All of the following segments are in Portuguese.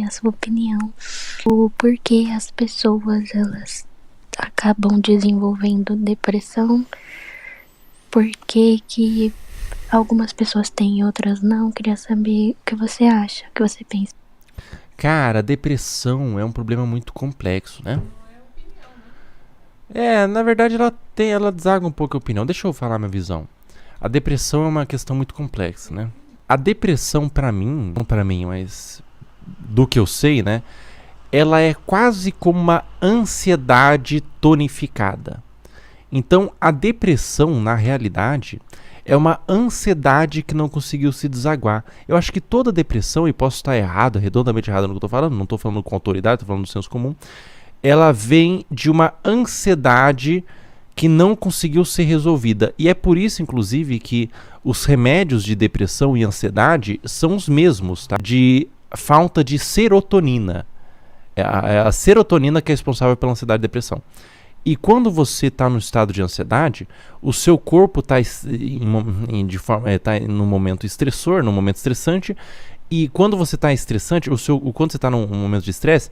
a sua opinião, o porquê as pessoas elas acabam desenvolvendo depressão, por que algumas pessoas têm e outras não. Queria saber o que você acha, o que você pensa. Cara, a depressão é um problema muito complexo, né? Na verdade ela desaga um pouco a opinião. Deixa eu falar minha visão. A depressão é uma questão muito complexa, né? A depressão pra mim, não pra mim, mas do que eu sei, né? Ela é quase como uma ansiedade tonificada. Então, a depressão, na realidade, é uma ansiedade que não conseguiu se desaguar. Eu acho que toda depressão, e posso estar errado, redondamente errado no que eu estou falando, não estou falando com autoridade, estou falando do senso comum, ela vem de uma ansiedade que não conseguiu ser resolvida. E é por isso, inclusive, que os remédios de depressão e ansiedade são os mesmos, tá? De falta de serotonina. É a serotonina que é responsável pela ansiedade e depressão. E quando você está no estado de ansiedade, o seu corpo está num momento estressor, num momento estressante, e quando você está estressante, quando você está num momento de estresse,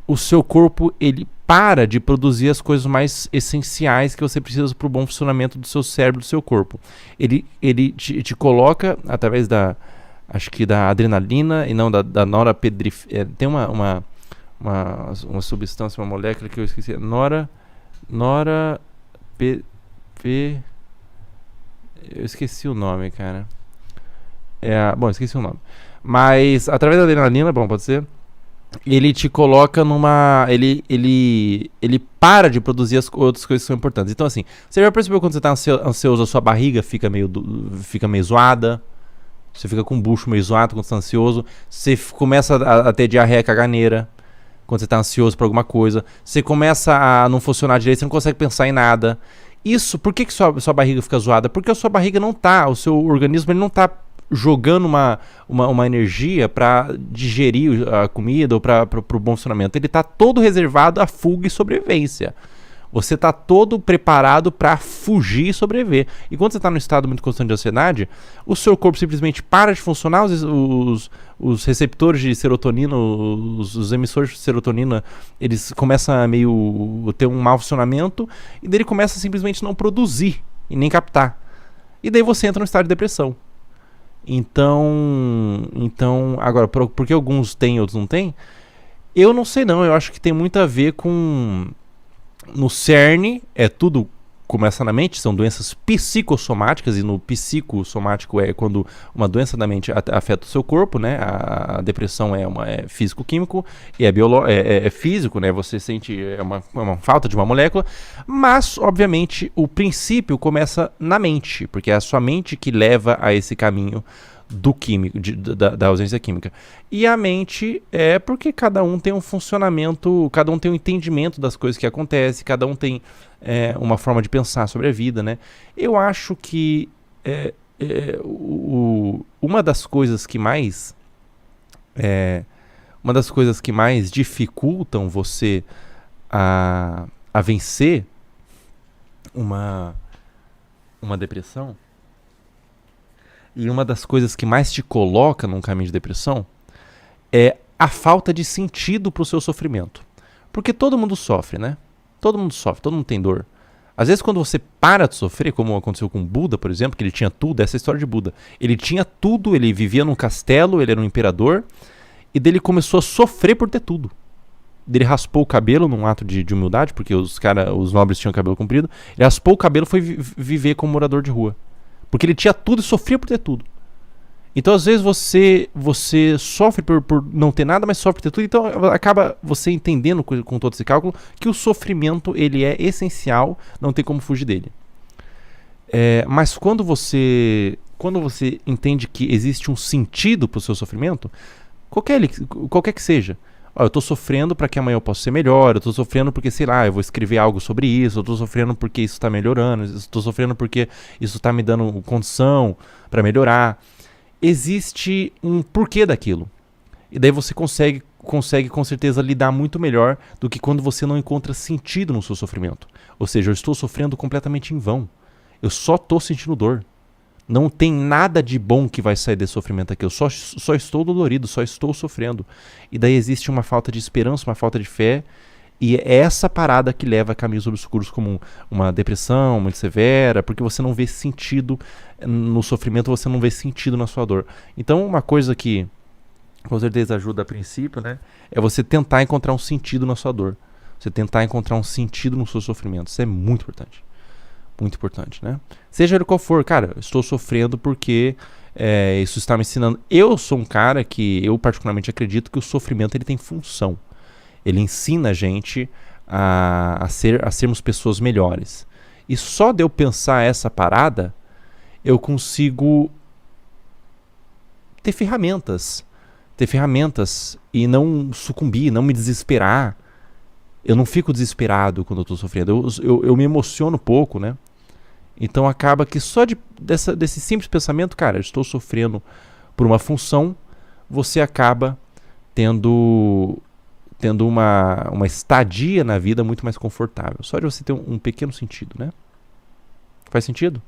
o seu corpo ele para de produzir as coisas mais essenciais que você precisa para o bom funcionamento do seu cérebro, do seu corpo. Ele te coloca através acho que da adrenalina e não da norepinefrina. Tem uma substância, uma molécula que eu esqueci. Eu esqueci o nome, cara. Bom, esqueci o nome. Mas através da adrenalina, bom, pode ser. Ele te coloca numa. Ele para de produzir as outras coisas que são importantes. Então, assim, você já percebeu quando você tá ansioso, a sua barriga fica meio zoada? Você fica com o bucho meio zoado quando você tá ansioso. Você começa a ter diarreia caganeira quando você tá ansioso por alguma coisa. Você começa a não funcionar direito, você não consegue pensar em nada. Isso, por que sua barriga fica zoada? Porque a sua barriga não tá, o seu organismo ele não tá jogando uma energia para digerir a comida ou para o bom funcionamento. Ele tá todo reservado à fuga e sobrevivência. Você está todo preparado para fugir e sobreviver. E quando você está num estado muito constante de ansiedade, o seu corpo simplesmente para de funcionar, os receptores de serotonina, os emissores de serotonina, eles começam a ter um mau funcionamento, e daí ele começa a simplesmente não produzir e nem captar. E daí você entra no estado de depressão. Então agora, por que alguns têm e outros não têm? Eu não sei não, eu acho que tem muito a ver com... No cerne, tudo começa na mente, são doenças psicossomáticas, e no psicossomático é quando uma doença da mente afeta o seu corpo, né? A depressão é físico-químico e é físico, né? Você sente uma falta de uma molécula, mas, obviamente, o princípio começa na mente, porque é a sua mente que leva a esse caminho do químico, da ausência química. E a mente é porque cada um tem um funcionamento, cada um tem um entendimento das coisas que acontecem, cada um tem uma forma de pensar sobre a vida, né? Eu acho que uma das coisas que mais dificultam você a vencer uma depressão, e uma das coisas que mais te coloca num caminho de depressão é a falta de sentido pro seu sofrimento. Porque todo mundo sofre, né? Todo mundo sofre, todo mundo tem dor. Às vezes quando você para de sofrer, como aconteceu com Buda, por exemplo, que ele tinha tudo, essa é a história de Buda. Ele tinha tudo, ele vivia num castelo, ele era um imperador, e daí ele começou a sofrer por ter tudo. Ele raspou o cabelo num ato de humildade, porque os nobres tinham cabelo comprido. Ele raspou o cabelo e foi viver como morador de rua. Porque ele tinha tudo e sofria por ter tudo. Então, às vezes, você sofre por não ter nada, mas sofre por ter tudo. Então, acaba você entendendo com todo esse cálculo que o sofrimento ele é essencial, não tem como fugir dele. Mas quando você entende que existe um sentido para o seu sofrimento, qualquer que seja, eu estou sofrendo para que amanhã eu possa ser melhor, eu estou sofrendo porque, sei lá, eu vou escrever algo sobre isso, eu estou sofrendo porque isso está melhorando, eu estou sofrendo porque isso está me dando condição para melhorar. Existe um porquê daquilo. E daí você consegue com certeza lidar muito melhor do que quando você não encontra sentido no seu sofrimento. Ou seja, eu estou sofrendo completamente em vão. Eu só estou sentindo dor. Não tem nada de bom que vai sair desse sofrimento aqui. Eu só estou dolorido, só estou sofrendo. E daí existe uma falta de esperança, uma falta de fé. E é essa parada que leva a caminhos obscuros como uma depressão muito severa, porque você não vê sentido no sofrimento, você não vê sentido na sua dor. Então, uma coisa que com certeza ajuda a princípio, né, é você tentar encontrar um sentido na sua dor. Você tentar encontrar um sentido no seu sofrimento. Isso é muito importante. Muito importante, né? Seja ele qual for, cara, eu estou sofrendo porque isso está me ensinando. Eu sou um cara que, eu particularmente acredito que o sofrimento ele tem função. Ele ensina a gente a sermos pessoas melhores. E só de eu pensar essa parada, eu consigo ter ferramentas. Ter ferramentas e não sucumbir, não me desesperar. Eu não fico desesperado quando eu estou sofrendo. Eu me emociono pouco, né? Então acaba que só desse simples pensamento, cara, eu estou sofrendo por uma função, você acaba tendo uma estadia na vida muito mais confortável. Só de você ter um pequeno sentido, né? Faz sentido?